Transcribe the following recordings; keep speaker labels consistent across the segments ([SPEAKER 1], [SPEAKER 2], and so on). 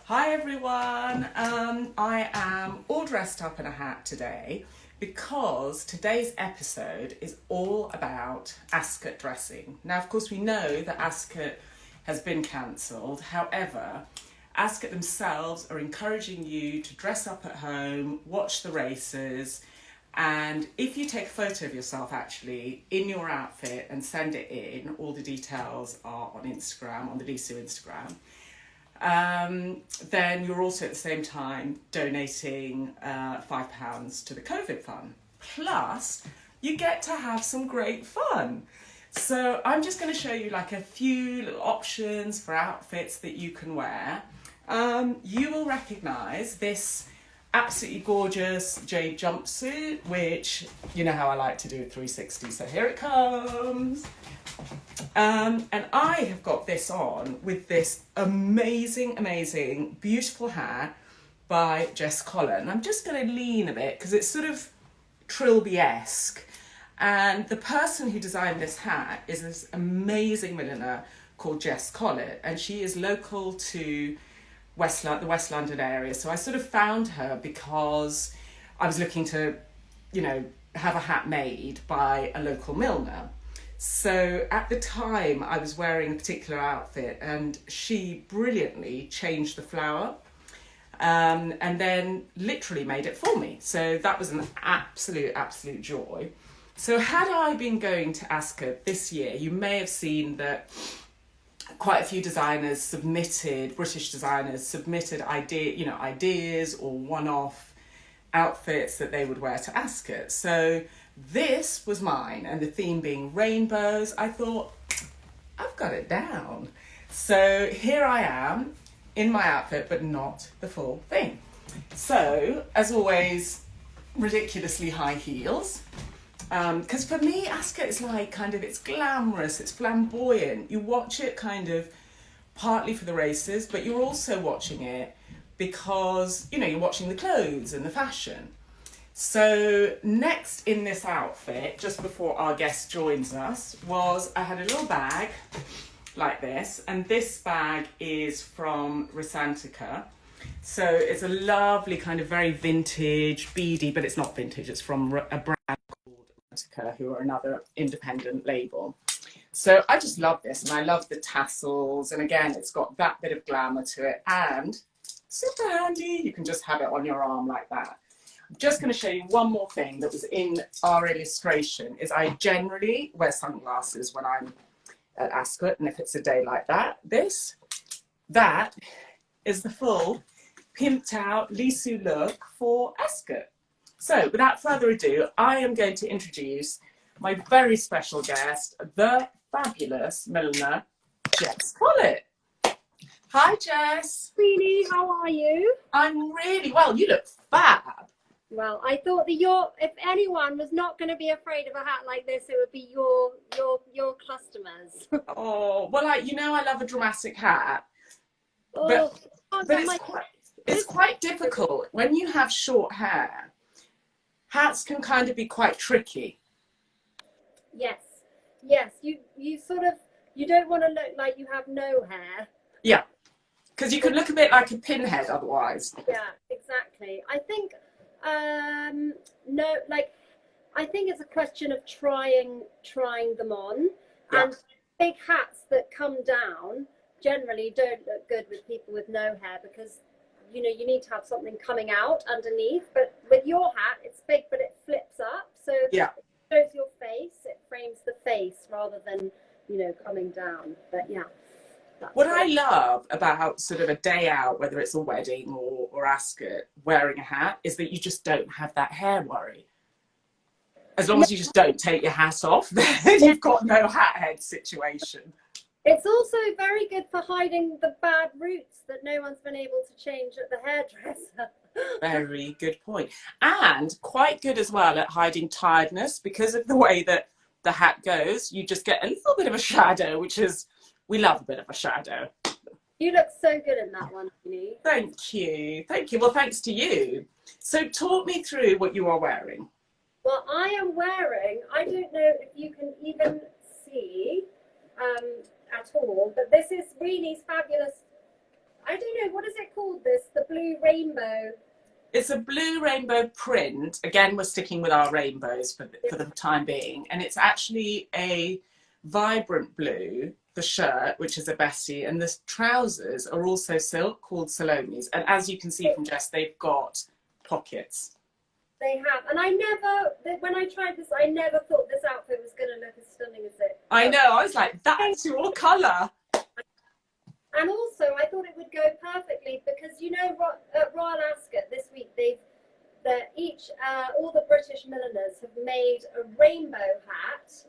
[SPEAKER 1] Hi everyone, I am all dressed up in a hat today because today's episode is all about Ascot dressing. Now of course we know that Ascot has been cancelled, however Ascot themselves are encouraging you to dress up at home, watch the races, and if you take a photo of yourself actually in your outfit and send it in, all the details are on Instagram, on the Lisou Instagram. Then you're also at the same time donating £5 to the COVID fund. Plus, you get to have some great fun. So I'm just going to show you like a few little options for outfits that you can wear. You will recognise this absolutely gorgeous jade jumpsuit, which you know how I like to do a 360, so here it comes. And I have got this on with this amazing, beautiful hat by Jess Collet. And I'm just going to lean a bit because it's sort of Trilby-esque. And the person who designed this hat is this amazing milliner called Jess Collet. And she is local to the West London area. So I sort of found her because I was looking to, have a hat made by a local milliner. So at the time I was wearing a particular outfit and she brilliantly changed the flower and then literally made it for me. So that was an absolute joy. So had I been going to Ascot this year, you may have seen that quite a few British designers submitted ideas or one-off outfits that they would wear to Ascot. So this was mine, and the theme being rainbows. I thought, I've got it down. So here I am in my outfit, but not the full thing. So, as always, ridiculously high heels. Because for me, Ascot is like it's glamorous, it's flamboyant. You watch it kind of partly for the races, but you're also watching it because, you're watching the clothes and the fashion. So next in this outfit, just before our guest joins us, I had a little bag like this, and this bag is from Rosantica. So it's a lovely kind of very vintage, beady, but it's not vintage, it's from a brand called Rosantica, who are another independent label. So I just love this, and I love the tassels, and again, it's got that bit of glamour to it, and super handy, you can just have it on your arm like that. I'm just going to show you one more thing that was in our illustration. Is I generally wear sunglasses when I'm at Ascot, and if it's a day like that, that is the full pimped out Lisou look for Ascot. So without further ado, I am going to introduce my very special guest, the fabulous milliner Jess Collet. Hi Jess.
[SPEAKER 2] Queenie, how are you?
[SPEAKER 1] I'm really well. You look fab.
[SPEAKER 2] Well, I thought that if anyone was not going to be afraid of a hat like this, it would be your customers.
[SPEAKER 1] Oh, well, I love a dramatic hat, but it's quite difficult when you have short hair. Hats can kind of be quite tricky.
[SPEAKER 2] Yes, you don't want to look like you have no hair.
[SPEAKER 1] Yeah, because you could look a bit like a pinhead otherwise.
[SPEAKER 2] Yeah, exactly. I think I think it's a question of trying them on. Yeah. And big hats that come down generally don't look good with people with no hair because you need to have something coming out underneath. But with your hat, it's big but it flips up, so yeah, it shows your face, it frames the face rather than coming down. But yeah.
[SPEAKER 1] What I love about sort of a day out, whether it's a wedding or Ascot, wearing a hat, is that you just don't have that hair worry. As long as you just don't take your hat off, then you've got no hat head situation.
[SPEAKER 2] It's also very good for hiding the bad roots that no one's been able to change at the hairdresser.
[SPEAKER 1] Very good point. And quite good as well at hiding tiredness, because of the way that the hat goes, you just get a little bit of a shadow, we love a bit of a shadow.
[SPEAKER 2] You look so good in that one, Jenny.
[SPEAKER 1] Thank you. Well, thanks to you. So talk me through what you are wearing.
[SPEAKER 2] Well, I am wearing, I don't know if you can even see at all, but this is Reenie's fabulous I don't know, what is it called this? The blue rainbow.
[SPEAKER 1] It's a blue rainbow print. Again, we're sticking with our rainbows for the time being. And it's actually a vibrant blue, the shirt, which is a Bessie, and the trousers are also silk called Salome's. And as you can see from Jess, they've got pockets.
[SPEAKER 2] They have. And I never, when I tried this, I never thought this outfit was going to look as stunning as it.
[SPEAKER 1] I know, I was like, that's your colour.
[SPEAKER 2] And also, I thought it would go perfectly because, you know, at Royal Ascot this week, all the British milliners have made a rainbow hat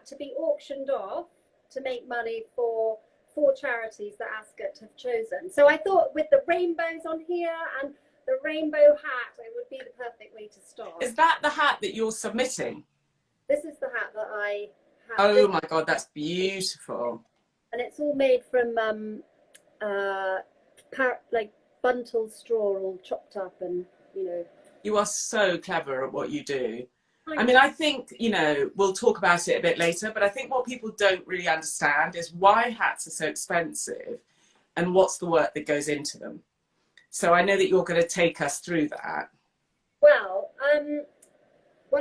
[SPEAKER 2] to be auctioned off to make money for 4 charities that Ascot have chosen. So I thought with the rainbows on here and the rainbow hat, it would be the perfect way to start.
[SPEAKER 1] Is that the hat that you're submitting?
[SPEAKER 2] This is the hat that I have.
[SPEAKER 1] Oh my God, that's beautiful.
[SPEAKER 2] And it's all made from like buntal straw, all chopped up, and you know.
[SPEAKER 1] You are so clever at what you do. I mean, I think, you know, we'll talk about it a bit later, but I think what people don't really understand is why hats are so expensive and what's the work that goes into them. So I know that you're going to take us through that.
[SPEAKER 2] Well,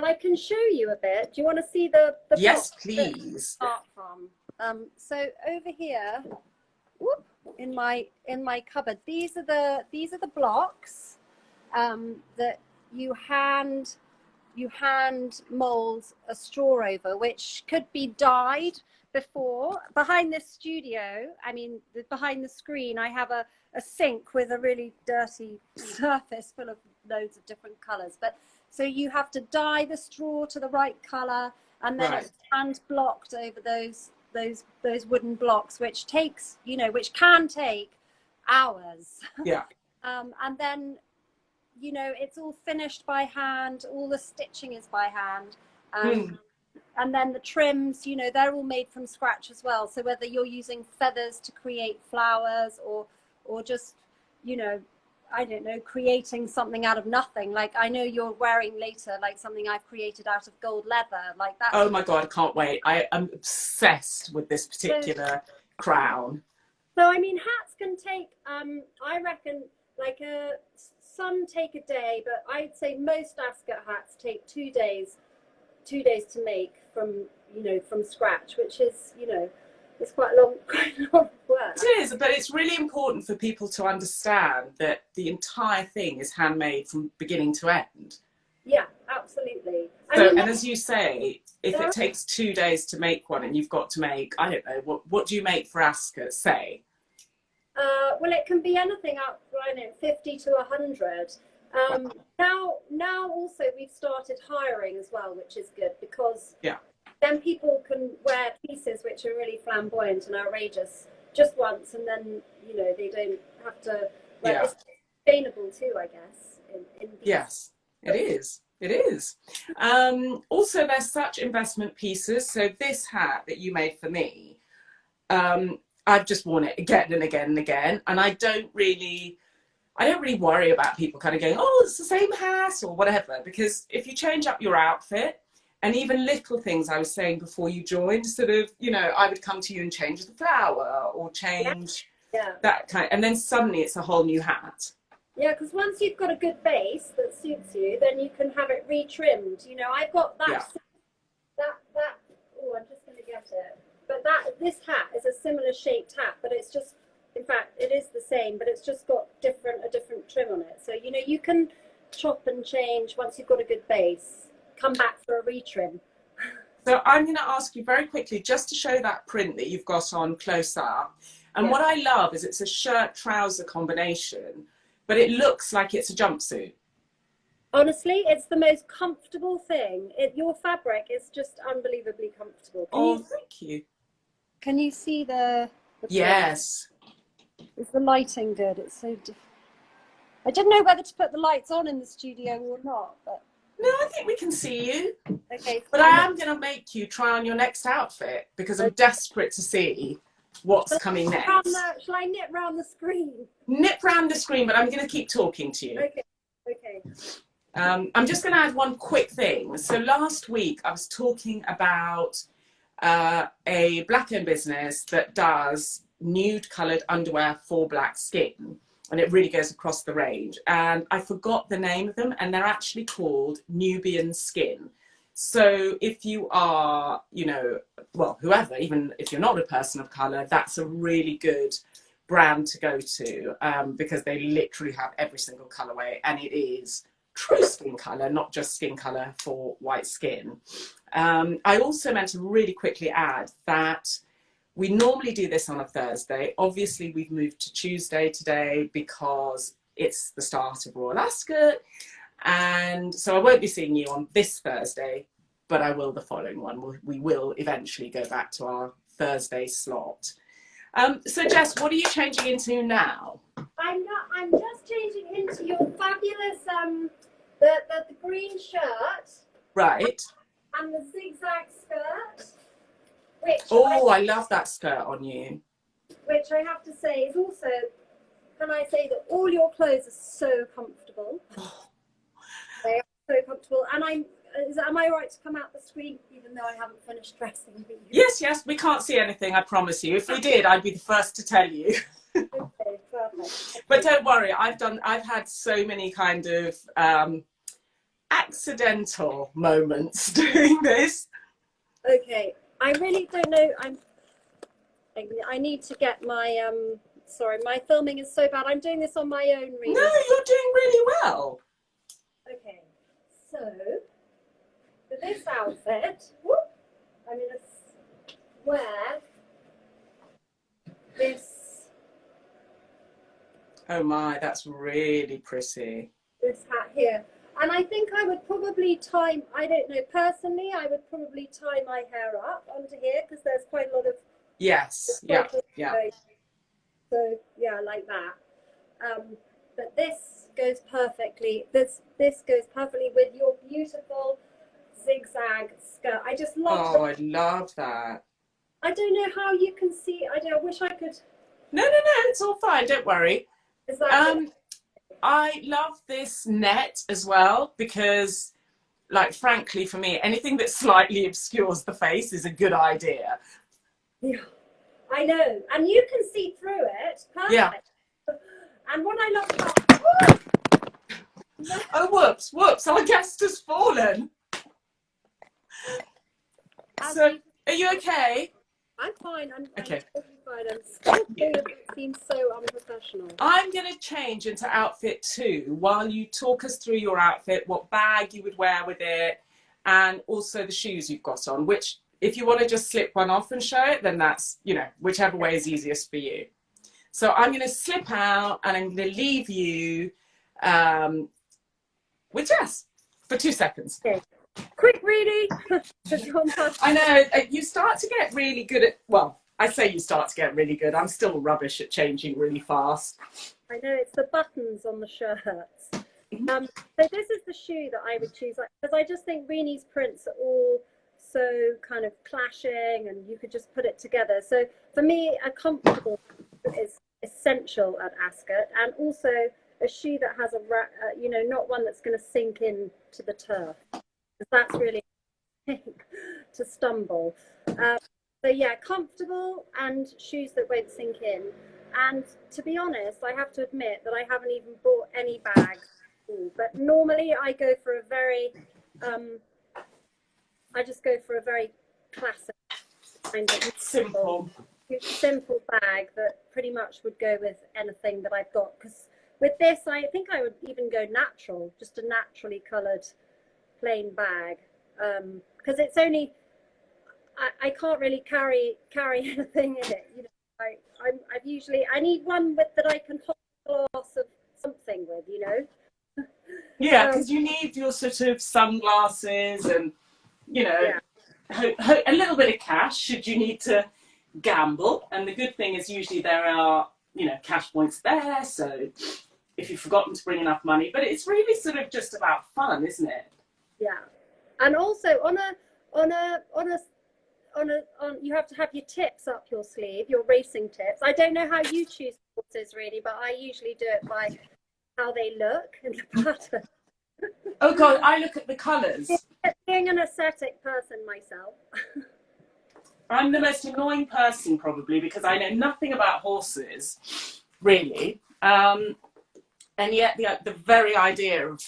[SPEAKER 2] I can show you a bit. Do you want to see the
[SPEAKER 1] Yes,
[SPEAKER 2] box
[SPEAKER 1] please.
[SPEAKER 2] start from? So over here, whoop, in my cupboard, these are the blocks that you hand mold a straw over, which could be dyed before. Behind this studio, I mean, behind the screen, I have a sink with a really dirty surface full of loads of different colours. But so you have to dye the straw to the right colour, and then it's hand blocked over those wooden blocks, which takes, you know, which can take hours.
[SPEAKER 1] Yeah.
[SPEAKER 2] And then, you know, it's all finished by hand. All the stitching is by hand. And then the trims, you know, they're all made from scratch as well. So whether you're using feathers to create flowers or just, you know, I don't know, creating something out of nothing. Like I know you're wearing later, like something I've created out of gold leather, like that.
[SPEAKER 1] Oh my God, I can't wait. I am obsessed with this particular crown.
[SPEAKER 2] So, I mean, hats can take, I reckon, like some take a day, but I'd say most Ascot hats take 2 days to make from scratch, which is, you know, it's quite a long work.
[SPEAKER 1] It is, but it's really important for people to understand that the entire thing is handmade from beginning to end.
[SPEAKER 2] Yeah, absolutely.
[SPEAKER 1] So, and as you say, if it takes 2 days to make one and you've got to make, I don't know, what do you make for Ascot, say?
[SPEAKER 2] Well, it can be anything up, I don't know, 50 to 100. Now also we've started hiring as well, which is good because then people can wear pieces which are really flamboyant and outrageous just once, and then, you know, they don't have to. It's sustainable too, I guess.
[SPEAKER 1] Yes, it is. It is. Also, they're such investment pieces. So this hat that you made for me, I've just worn it again and again and again, and I don't really worry about people kind of going, oh, it's the same hat or whatever, because if you change up your outfit, and even little things I was saying before you joined, sort of, you know, I would come to you and change the flower or change that kind, and then suddenly it's a whole new hat.
[SPEAKER 2] Yeah, because once you've got a good base that suits you, then you can have it retrimmed. You know, I've got that. Oh, I'm just going to get it. But this hat is a similar shaped hat, but it's just, in fact, it is the same, but it's just got a different trim on it. So, you know, you can chop and change once you've got a good base. Come back for a retrim.
[SPEAKER 1] So I'm going to ask you very quickly just to show that print that you've got on close up. And what I love is it's a shirt trouser combination, but it looks like it's a jumpsuit.
[SPEAKER 2] Honestly, it's the most comfortable thing. Your fabric is just unbelievably comfortable.
[SPEAKER 1] Thank you.
[SPEAKER 2] Can you see the
[SPEAKER 1] yes.
[SPEAKER 2] Is the lighting good? It's so I didn't know whether to put the lights on in the studio or not, but
[SPEAKER 1] no, I think we can see you.
[SPEAKER 2] Okay.
[SPEAKER 1] But I am going to make you try on your next outfit because I'm desperate to see what's coming next.
[SPEAKER 2] Shall I nip round the screen?
[SPEAKER 1] Nip round the screen, but I'm going to keep talking to you.
[SPEAKER 2] Okay.
[SPEAKER 1] I'm just going to add one quick thing. So last week I was talking about a black-owned business that does nude coloured underwear for black skin, and it really goes across the range. And I forgot the name of them, and they're actually called Nubian Skin. So if you are, you know, well, whoever, even if you're not a person of colour, that's a really good brand to go to, because they literally have every single colourway, and it is true skin colour, not just skin colour for white skin. I also meant to really quickly add that we normally do this on a Thursday. Obviously, we've moved to Tuesday today because it's the start of Royal Ascot. And so I won't be seeing you on this Thursday, but I will the following one. We will eventually go back to our Thursday slot. So Jess, what are you changing into now?
[SPEAKER 2] I'm just changing into your fabulous the green shirt.
[SPEAKER 1] Right.
[SPEAKER 2] And the zigzag skirt.
[SPEAKER 1] I love that skirt on you.
[SPEAKER 2] Which I have to say is also, can I say that all your clothes are so comfortable. They are so comfortable. And am I right to come out the screen even though I haven't finished dressing you?
[SPEAKER 1] Yes, we can't see anything, I promise you. If we did, I'd be the first to tell you.
[SPEAKER 2] Okay, perfect.
[SPEAKER 1] But don't worry, I've had so many kind of accidental moments doing this.
[SPEAKER 2] Okay, I really don't know. I need to get my sorry, my filming is so bad. I'm doing this on my own, really.
[SPEAKER 1] No, you're doing really well.
[SPEAKER 2] Okay, so for this outfit, I'm going to wear this.
[SPEAKER 1] Oh my, that's really pretty.
[SPEAKER 2] This hat here. And I think I would probably tie, I don't know, personally, I would probably tie my hair up onto here because there's quite a lot of...
[SPEAKER 1] Yes, yeah.
[SPEAKER 2] So, yeah, like that. But this goes perfectly, this goes perfectly with your beautiful zigzag skirt. I just love
[SPEAKER 1] I love that.
[SPEAKER 2] I don't know how you can see, I wish I could...
[SPEAKER 1] No, it's all fine, don't worry.
[SPEAKER 2] Is that
[SPEAKER 1] I love this net as well because, like, frankly, for me, anything that slightly obscures the face is a good idea.
[SPEAKER 2] Yeah, I know. And you can see through it. Perfect.
[SPEAKER 1] Yeah.
[SPEAKER 2] And what I love about...
[SPEAKER 1] Oh, whoops, our guest has fallen. So, are you okay?
[SPEAKER 2] I'm fine.
[SPEAKER 1] Okay.
[SPEAKER 2] I'm totally fine. I'm still feeling it seems so unprofessional.
[SPEAKER 1] I'm going to change into outfit 2 while you talk us through your outfit, what bag you would wear with it, and also the shoes you've got on, which if you want to just slip one off and show it, then that's, you know, whichever way is easiest for you. So I'm going to slip out and I'm going to leave you with Jess for 2 seconds.
[SPEAKER 2] Okay. Quick, really.
[SPEAKER 1] I know, you start to get really good at, well, I say you start to get really good. I'm still rubbish at changing really fast.
[SPEAKER 2] I know, it's the buttons on the shirts. So this is the shoe that I would choose, because I just think Reenie's prints are all so kind of clashing and you could just put it together. So for me, a comfortable is essential at Ascot, and also a shoe that has you know, not one that's going to sink in to the turf. That's really to stumble. So yeah, comfortable and shoes that won't sink in. And to be honest, I have to admit that I haven't even bought any bags. But normally I go for a very, I just go for a very classic kind of simple bag that pretty much would go with anything that I've got. Because with this, I think I would even go natural, just a naturally coloured plain bag, because it's only I can't really carry anything in it, you know. I need one that I can hold a glass of something with, you know.
[SPEAKER 1] Yeah, because you need your sort of sunglasses and, you know, a little bit of cash should you need to gamble. And the good thing is usually there are, you know, cash points there, so if you've forgotten to bring enough money, but it's really sort of just about fun, isn't it?
[SPEAKER 2] Yeah, and also on you have to have your tips up your sleeve, your racing tips. I don't know how you choose horses really, but I usually do it by how they look and the pattern.
[SPEAKER 1] Oh God, I look at the colours.
[SPEAKER 2] Being an aesthetic person myself.
[SPEAKER 1] I'm the most annoying person probably because I know nothing about horses, really. And yet the very idea of,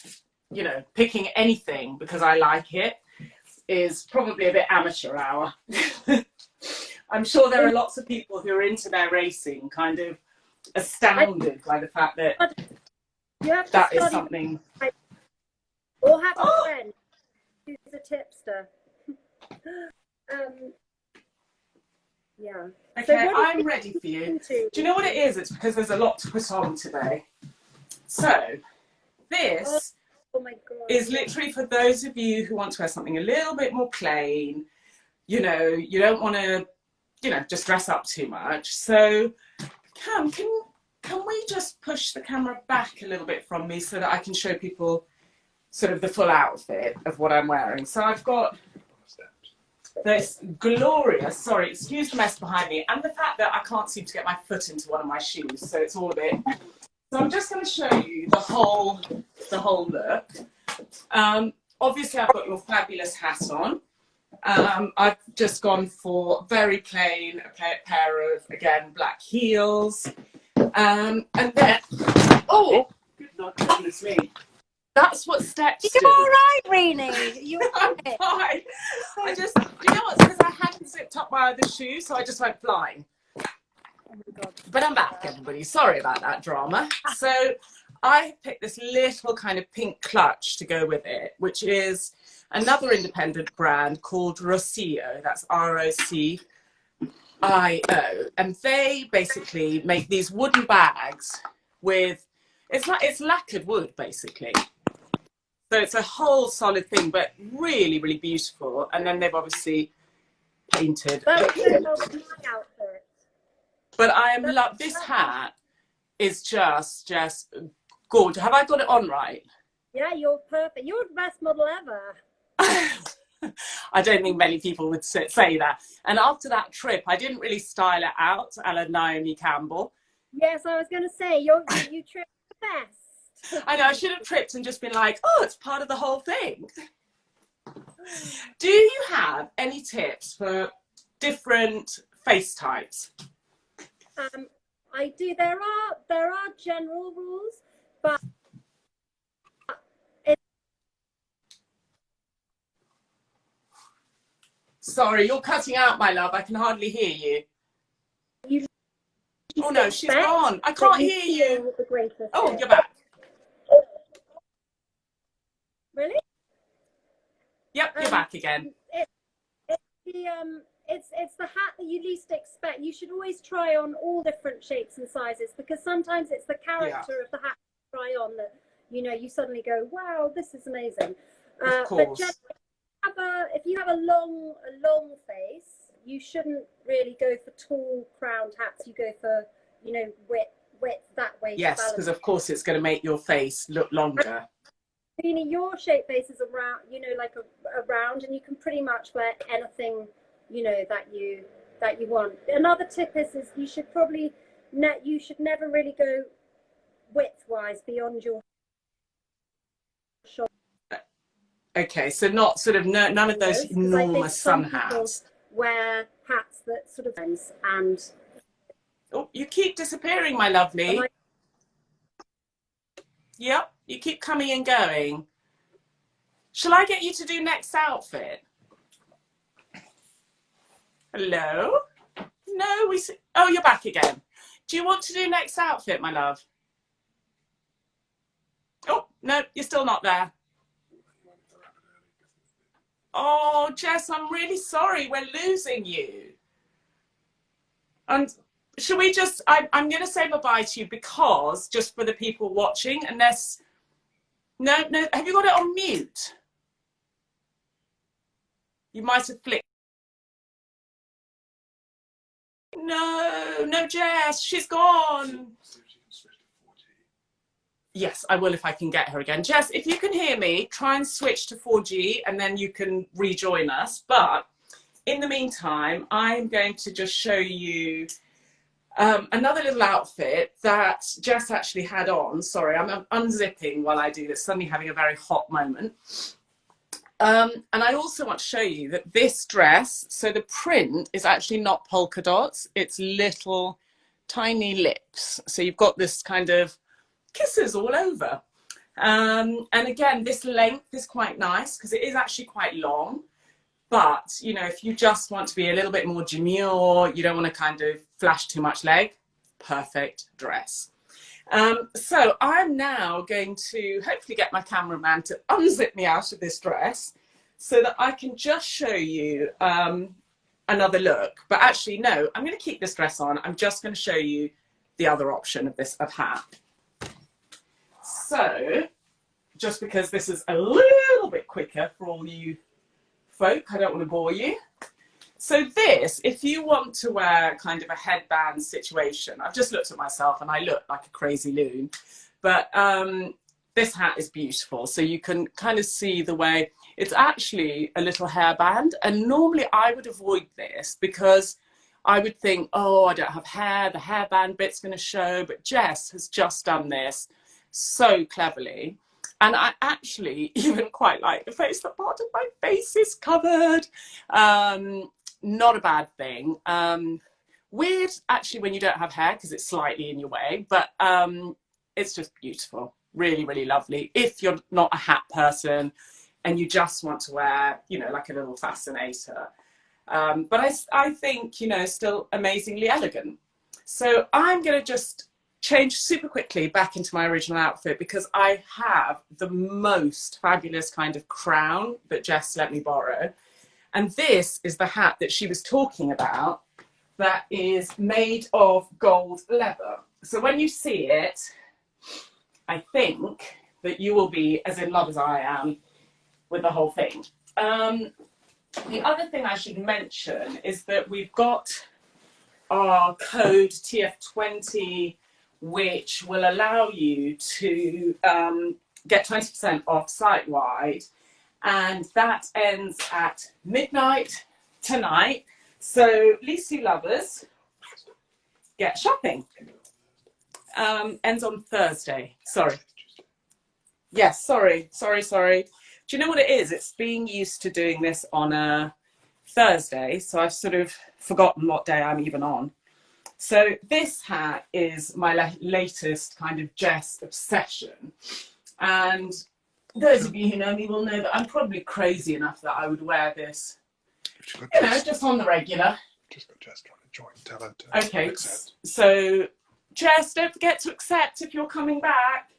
[SPEAKER 1] you know, picking anything because I like it is probably a bit amateur hour. I'm sure there are lots of people who are into their racing kind of astounded by the fact that that is something.
[SPEAKER 2] Or have a friend who's a tipster. Yeah.
[SPEAKER 1] Okay, so I'm ready for you. Do you know what it is? It's because there's a lot to put on today. So this is literally for those of you who want to wear something a little bit more plain. You know, you don't want to, you know, just dress up too much. So Cam, can we just push the camera back a little bit from me so that I can show people sort of the full outfit of what I'm wearing? So I've got this glorious, sorry, excuse the mess behind me, and the fact that I can't seem to get my foot into one of my shoes, so it's all a bit. So I'm just going to show you the whole look. Obviously, I've got your fabulous hat on. I've just gone for very plain, a pair of, again, black heels. And then, oh, good Lord, goodness me. That's what steps do.
[SPEAKER 2] You're all right, Renee. You're
[SPEAKER 1] I'm fine. I just, you know what, because I hadn't zipped up my other shoe, so I just went flying.
[SPEAKER 2] Oh my God.
[SPEAKER 1] But I'm back, everybody. Sorry about that drama. So I picked this little kind of pink clutch to go with it, which is another independent brand called Rocio. That's ROCIO. And they basically make these wooden bags with, it's lacquered wood, basically. So it's a whole solid thing, but really, really beautiful. And then they've obviously painted.
[SPEAKER 2] That was my outfit.
[SPEAKER 1] But I am love this hat is just gorgeous. Have I got it on right?
[SPEAKER 2] Yeah, you're perfect. You're the best model ever.
[SPEAKER 1] I don't think many people would say that. And after that trip, I didn't really style it out, a la Naomi Campbell.
[SPEAKER 2] Yes, I was going to say you tripped the best.
[SPEAKER 1] I know, I should have tripped and just been like, oh, it's part of the whole thing. Do you have any tips for different face types?
[SPEAKER 2] I do. There are general rules, but
[SPEAKER 1] Sorry, you're cutting out, my love. I can hardly hear you. Oh no, she's gone. I can't hear you. Oh, you're back.
[SPEAKER 2] Really?
[SPEAKER 1] Yep, you're back again.
[SPEAKER 2] It's the hat that you least expect. You should always try on all different shapes and sizes, because sometimes it's the character of the hat you try on that, you know, you suddenly go, wow, this is amazing.
[SPEAKER 1] Of course.
[SPEAKER 2] But if you have a long face, you shouldn't really go for tall crowned hats. You go for, you know, width that way.
[SPEAKER 1] Yes, because of course it's going to make your face look longer.
[SPEAKER 2] Meaning your shape face is around, you know, like a round, and you can pretty much wear anything, you know, that you want. Another tip is you should probably you should never really go width-wise beyond your shoulder.
[SPEAKER 1] Okay, so not sort of none of those enormous sun hats.
[SPEAKER 2] Wear hats that sort of and.
[SPEAKER 1] Oh, you keep disappearing, my lovely. Yep, you keep coming and going. Shall I get you to do next outfit? Hello? No, we see. Oh, you're back again. Do you want to do next outfit, my love? Oh, no, you're still not there. Oh, Jess, I'm really sorry. We're losing you. And should we just, I'm going to say bye-bye to you because, just for the people watching, unless, no, have you got it on mute? You might have flicked. No, Jess, she's gone. Yes, I will if I can get her again. Jess, if you can hear me, try and switch to 4G and then you can rejoin us. But in the meantime, I'm going to just show you another little outfit that Jess actually had on. Sorry, I'm unzipping while I do this, suddenly having a very hot moment. And I also want to show you that this dress, so the print is actually not polka dots, it's little tiny lips. So you've got this kind of kisses all over. And again, this length is quite nice because it is actually quite long. But, you know, if you just want to be a little bit more demure, you don't want to kind of flash too much leg, perfect dress. So I'm now going to hopefully get my cameraman to unzip me out of this dress so that I can just show you another look. But actually, no, I'm going to keep this dress on. I'm just going to show you the other option of this hat. So, just because this is a little bit quicker for all you folk, I don't want to bore you. So this, if you want to wear kind of a headband situation, I've just looked at myself and I look like a crazy loon, but this hat is beautiful. So you can kind of see the way it's actually a little hairband. And normally I would avoid this because I would think, oh, I don't have hair, the hairband bit's going to show. But Jess has just done this so cleverly. And I actually even quite like the face, that part of my face is covered. Not a bad thing. Weird, actually, when you don't have hair because it's slightly in your way, but it's just beautiful. Really, really lovely. If you're not a hat person and you just want to wear, you know, like a little fascinator. But I think, you know, still amazingly elegant. So I'm going to just change super quickly back into my original outfit because I have the most fabulous kind of crown that Jess let me borrow. And this is the hat that she was talking about that is made of gold leather. So when you see it, I think that you will be as in love as I am with the whole thing. The other thing I should mention is that we've got our code TF20, which will allow you to get 20% off site-wide. And that ends at midnight tonight. So Lisou lovers, get shopping. Ends on Thursday. Sorry. Yes, sorry. Do you know what it is? It's being used to doing this on a Thursday. So I've sort of forgotten what day I'm even on. So this hat is my latest kind of Jess obsession. And those of you who know me will know that I'm probably crazy enough that I would wear this, you know, just on the regular.
[SPEAKER 3] Just got Jess trying to join. Tell her to
[SPEAKER 1] okay,
[SPEAKER 3] accept.
[SPEAKER 1] So Jess, don't forget to accept if you're coming back.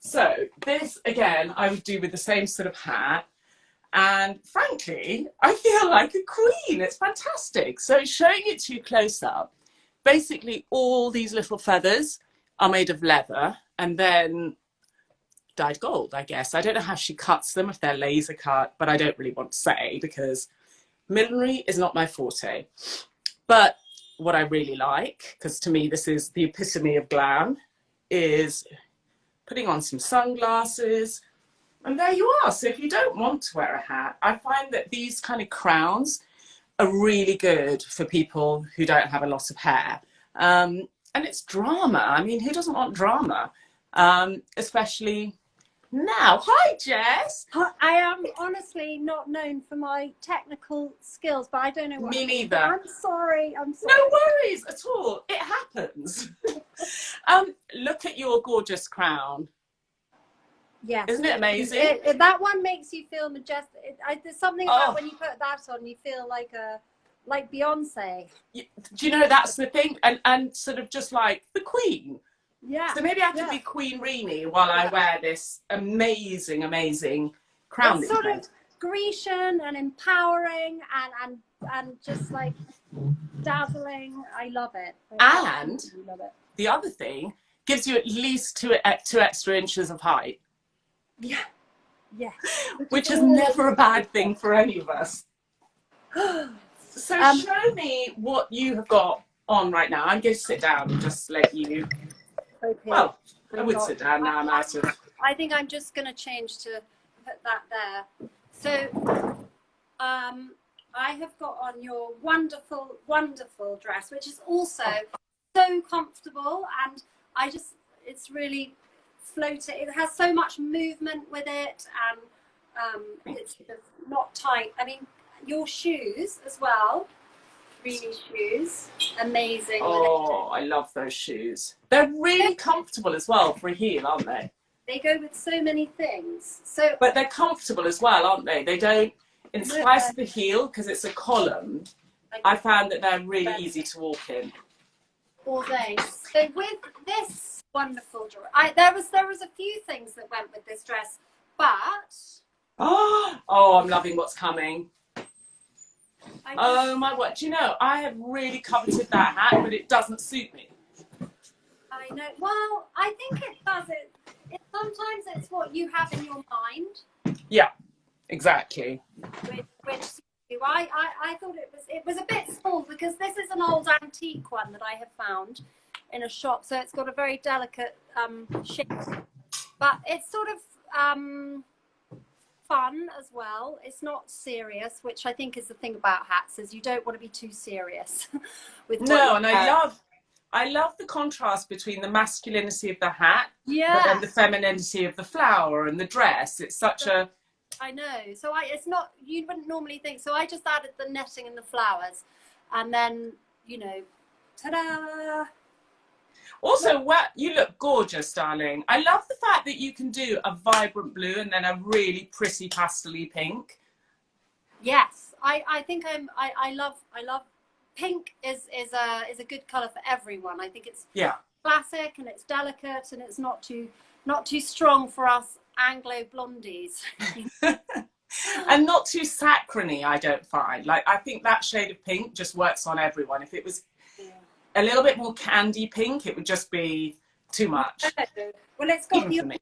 [SPEAKER 1] So this, again, I would do with the same sort of hat. And frankly, I feel like a queen. It's fantastic. So showing it to you close up, basically all these little feathers are made of leather and then dyed gold, I guess. I don't know how she cuts them, if they're laser cut, but I don't really want to say because millinery is not my forte. But what I really like, because to me this is the epitome of glam, is putting on some sunglasses, and there you are. So if you don't want to wear a hat, I find that these kind of crowns are really good for people who don't have a lot of hair. And it's drama. I mean, who doesn't want drama? Especially now. Hi, Jess.
[SPEAKER 2] I am honestly not known for my technical skills, but I don't know what.
[SPEAKER 1] Me neither.
[SPEAKER 2] I'm sorry.
[SPEAKER 1] No worries at all. It happens. Look at your gorgeous crown.
[SPEAKER 2] Yes.
[SPEAKER 1] Isn't it amazing?
[SPEAKER 2] That one makes you feel majestic. There's something about
[SPEAKER 1] Oh.
[SPEAKER 2] when you put that on, you feel like Beyonce.
[SPEAKER 1] Do you know, that's the thing? And sort of just like the Queen.
[SPEAKER 2] Yeah.
[SPEAKER 1] So maybe I could be Queen Reenie while I wear this amazing, amazing crown.
[SPEAKER 2] It's sort of Grecian and empowering and just like dazzling. I love it. I love it.
[SPEAKER 1] The other thing gives you at least two extra inches of height.
[SPEAKER 2] Yeah. Yeah.
[SPEAKER 1] Which is never a bad thing for any of us. So show me what you have got on right now. I'm going to sit down and just let you.
[SPEAKER 2] Okay.
[SPEAKER 1] Well, I would sit down now. I'm out of.
[SPEAKER 2] I think I'm just going to change to put that there. So, I have got on your wonderful, wonderful dress, which is also so comfortable, and it's really floating. It has so much movement with it, and It's sort of not tight. I mean, your shoes as well. Really shoes, amazing.
[SPEAKER 1] Oh, I love those shoes. They're really comfortable as well for a heel, aren't they?
[SPEAKER 2] They go with so many things. So,
[SPEAKER 1] but they're comfortable as well, aren't they? They don't, in spite of the heel, because it's a column, I found that they're really easy to walk in.
[SPEAKER 2] All day. So with this wonderful dress, there was a few things that went with this dress, but
[SPEAKER 1] oh, I'm loving what's coming. Oh my word! Do you know, I have really coveted that hat, but it doesn't suit me.
[SPEAKER 2] I know. Well, I think it does. Sometimes it's what you have in your mind.
[SPEAKER 1] Yeah, exactly.
[SPEAKER 2] Which I thought it was a bit small, because this is an old antique one that I have found in a shop, so it's got a very delicate shape, but it's sort of fun as well. It's not serious, which I think is the thing about hats, is you don't want to be too serious with
[SPEAKER 1] and I love the contrast between the masculinity of the hat, but then the femininity of the flower and the dress. It's such a...
[SPEAKER 2] I know. So it's not, you wouldn't normally think. So I just added the netting and the flowers, and then, you know, ta-da!
[SPEAKER 1] Also, you look gorgeous, darling. I love the fact that you can do a vibrant blue and then a really pretty pastel-y pink.
[SPEAKER 2] Yes, I think I love pink is a good colour for everyone. I think it's classic, and it's delicate, and it's not too strong for us Anglo blondies.
[SPEAKER 1] And not too saccharine, I don't find. Like, I think that shade of pink just works on everyone. If it was a little bit more candy pink, it would just be too much.
[SPEAKER 2] Well, it's got
[SPEAKER 1] even for me.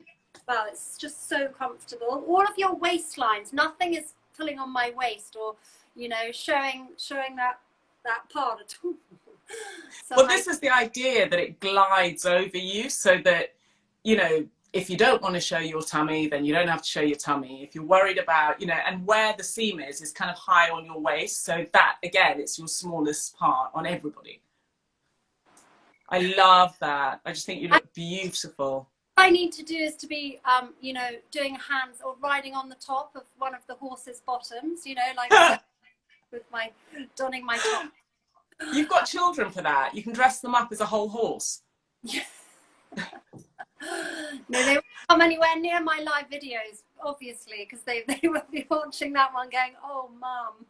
[SPEAKER 2] Well, it's just so comfortable. All of your waistlines, nothing is pulling on my waist, or, you know, showing that part at all. So
[SPEAKER 1] well, this is the idea, that it glides over you, so that, you know, if you don't want to show your tummy, then you don't have to show your tummy. If you're worried about, you know, and where the seam is kind of high on your waist, so that, again, it's your smallest part on everybody. I love that. I just think you look beautiful.
[SPEAKER 2] What I need to do is to be, you know, doing hands or riding on the top of one of the horse's bottoms, you know, like with my, donning my top.
[SPEAKER 1] You've got children for that. You can dress them up as a whole horse.
[SPEAKER 2] Yeah. No, they won't come anywhere near my live videos, obviously, because they will be watching that one going, oh, Mum.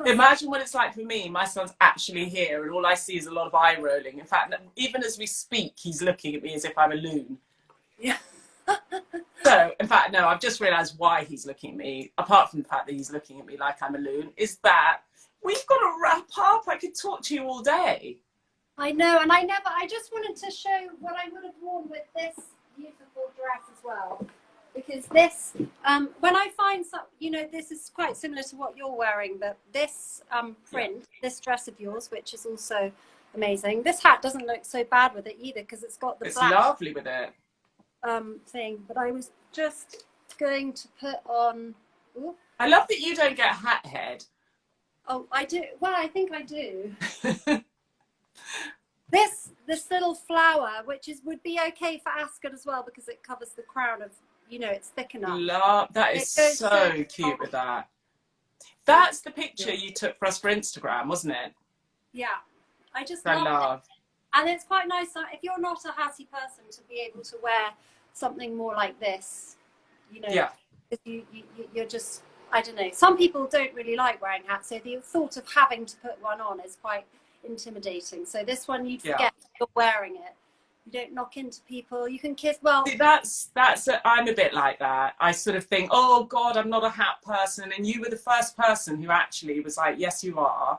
[SPEAKER 1] Imagine what it's like for me. My son's actually here, and all I see is a lot of eye rolling. In fact, even as we speak, he's looking at me as if I'm a loon.
[SPEAKER 2] Yeah.
[SPEAKER 1] So, in fact, no, I've just realised why he's looking at me, apart from the fact that he's looking at me like I'm a loon, is that we've got to wrap up. I could talk to you all day.
[SPEAKER 2] I know, and I just wanted to show what I would have worn with this beautiful dress as well. Because this, when I find some, you know, this is quite similar to what you're wearing, but this print, this dress of yours, which is also amazing. This hat doesn't look so bad with it either, because it's got the
[SPEAKER 1] It's
[SPEAKER 2] black
[SPEAKER 1] lovely with it.
[SPEAKER 2] thing. But I was just going to put on... Ooh.
[SPEAKER 1] I love that you don't get a hat head.
[SPEAKER 2] Oh, I do. Well, I think I do. This little flower, which would be okay for Ascot as well, because it covers the crown of, you know, it's thick enough.
[SPEAKER 1] That is so cute with that. That's the picture you took for us for Instagram, wasn't it?
[SPEAKER 2] Yeah, I just
[SPEAKER 1] love
[SPEAKER 2] it. And it's quite nice if you're not a hatty person to be able to wear something more like this, you know.
[SPEAKER 1] Yeah.
[SPEAKER 2] You're just, I don't know. Some people don't really like wearing hats, so the thought of having to put one on is quite intimidating. So this one, you'd forget you're wearing it. You don't knock into people. You can kiss. Well,
[SPEAKER 1] see, I'm a bit like that. I sort of think, oh God, I'm not a hat person. And you were the first person who actually was like, yes, you are.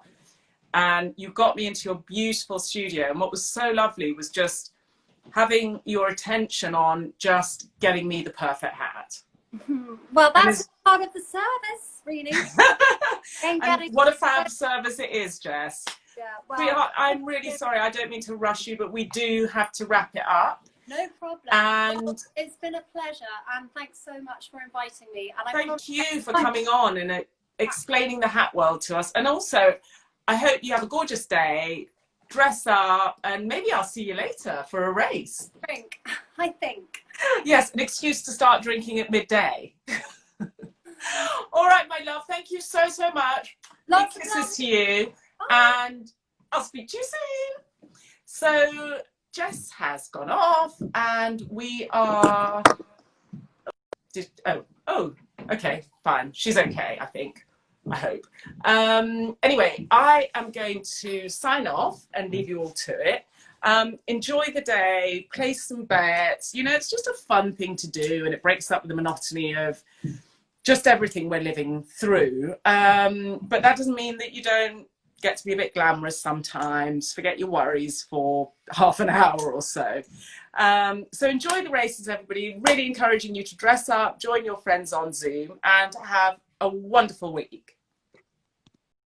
[SPEAKER 1] And you got me into your beautiful studio. And what was so lovely was just having your attention on just getting me the perfect hat.
[SPEAKER 2] Well, that's part of the service, really.
[SPEAKER 1] And what a fab service it is, Jess.
[SPEAKER 2] Yeah, well,
[SPEAKER 1] Sweetheart, I'm really sorry. I don't mean to rush you, but we do have to wrap it up.
[SPEAKER 2] No problem.
[SPEAKER 1] And
[SPEAKER 2] well, it's been a pleasure, and thanks so much for inviting me. And
[SPEAKER 1] thank you for coming on and explaining the hat world to us. And also, I hope you have a gorgeous day. Dress up, and maybe I'll see you later for a race.
[SPEAKER 2] Drink, I think.
[SPEAKER 1] Yes, an excuse to start drinking at midday. All right, my love. Thank you so, so much.
[SPEAKER 2] Lots
[SPEAKER 1] Big
[SPEAKER 2] of
[SPEAKER 1] kisses
[SPEAKER 2] love.
[SPEAKER 1] to you. And I'll speak to you soon. So Jess has gone off and we are... okay, fine. She's okay, I think. I hope. Anyway, I am going to sign off and leave you all to it. Enjoy the day, place some bets. You know, it's just a fun thing to do and it breaks up the monotony of just everything we're living through. But that doesn't mean that you don't get to be a bit glamorous sometimes, forget your worries for half an hour or so. So enjoy the races, everybody. Really encouraging you to dress up, join your friends on Zoom, and have a wonderful week.